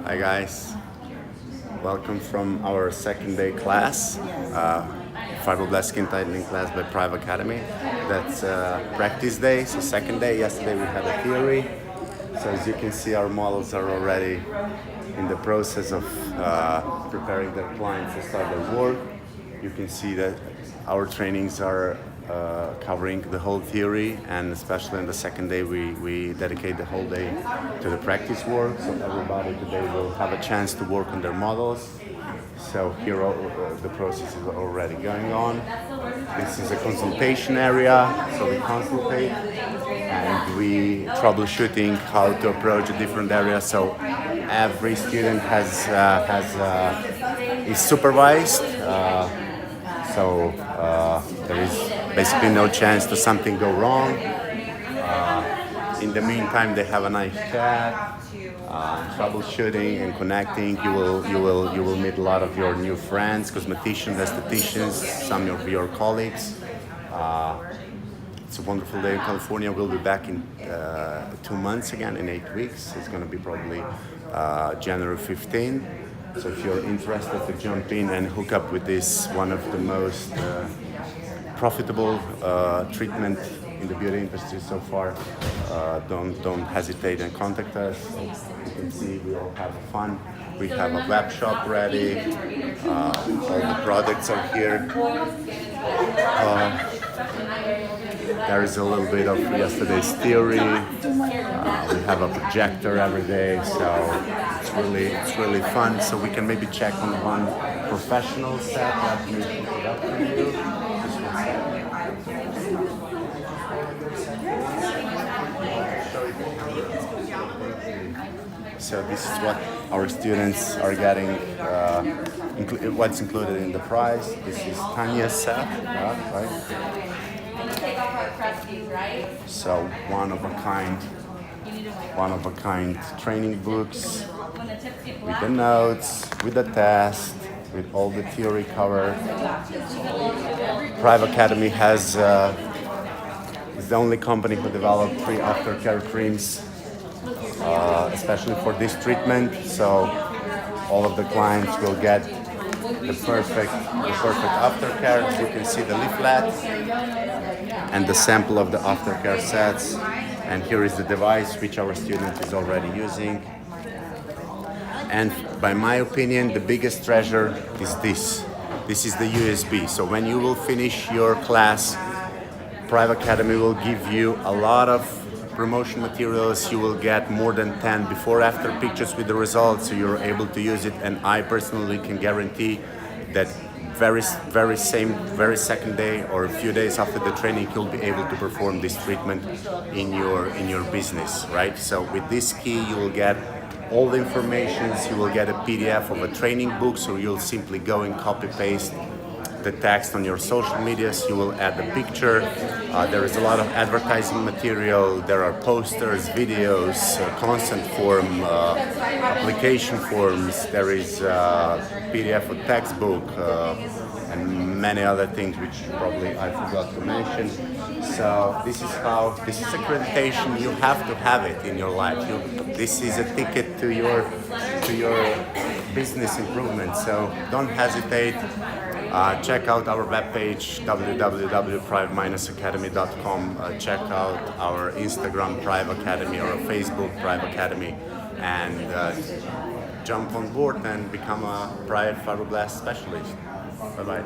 Hi guys, welcome from our second day class, Fibroblast-Skin tightening class by Privé Academy. That's practice day, so second day. Yesterday we had a theory. So as you can see, our models are already in the process of preparing their clients to start their work. You can see that our trainings are covering the whole theory, and especially on the second day we dedicate the whole day to the practice work, so everybody today will have a chance to work on their models. So here the process is already going on. This is a consultation area, so we consultate and we troubleshooting how to approach a different area. So every student is supervised. There is basically no chance to something go wrong. In the meantime, they have a nice chat, troubleshooting and connecting. You will meet a lot of your new friends, cosmeticians, estheticians, some of your colleagues. It's a wonderful day in California. We'll be back in 2 months again, in 8 weeks. It's going to be probably January 15. So if you're interested to jump in and hook up with this, one of the most profitable treatment in the beauty industry so far, don't hesitate and contact us. You can see we all have fun. We have a web shop ready. All the products are here. There is a little bit of yesterday's theory. We have a projector every day, so it's really fun. So we can maybe check on one professional set. Let me put it up for you. So this is what our students are getting, what's included in the price. This is Tanya's set, right? So one of a kind training books with the notes, with the test, with all the theory covered. Privé Academy is the only company who developed free aftercare creams, especially for this treatment. So all of the clients will get the perfect aftercare. You can see the leaflet and the sample of the aftercare sets. And here is the device which our student is already using. And by my opinion, the biggest treasure is this. This is the USB. So when you will finish your class, Privé Academy will give you a lot of promotion materials. You will get more than 10 before-after pictures with the results, so you're able to use it. And I personally can guarantee that very second day or a few days after the training, you'll be able to perform this treatment in your business, right? So with this key, you will get all the information. You will get a PDF of a training book, so you'll simply go and copy paste the text on your social medias. You will add the picture. There is a lot of advertising material. There are posters, videos, consent form, application forms. There is PDF of textbook and many other things which probably I forgot to mention. So this is accreditation. You have to have it in your life. This is a ticket to your business improvement. So don't hesitate. Check out our webpage, www.prive-academy.com. Check out our Instagram, Privé Academy, or Facebook, Privé Academy, and jump on board and become a Privé Fibroblast specialist. Bye-bye.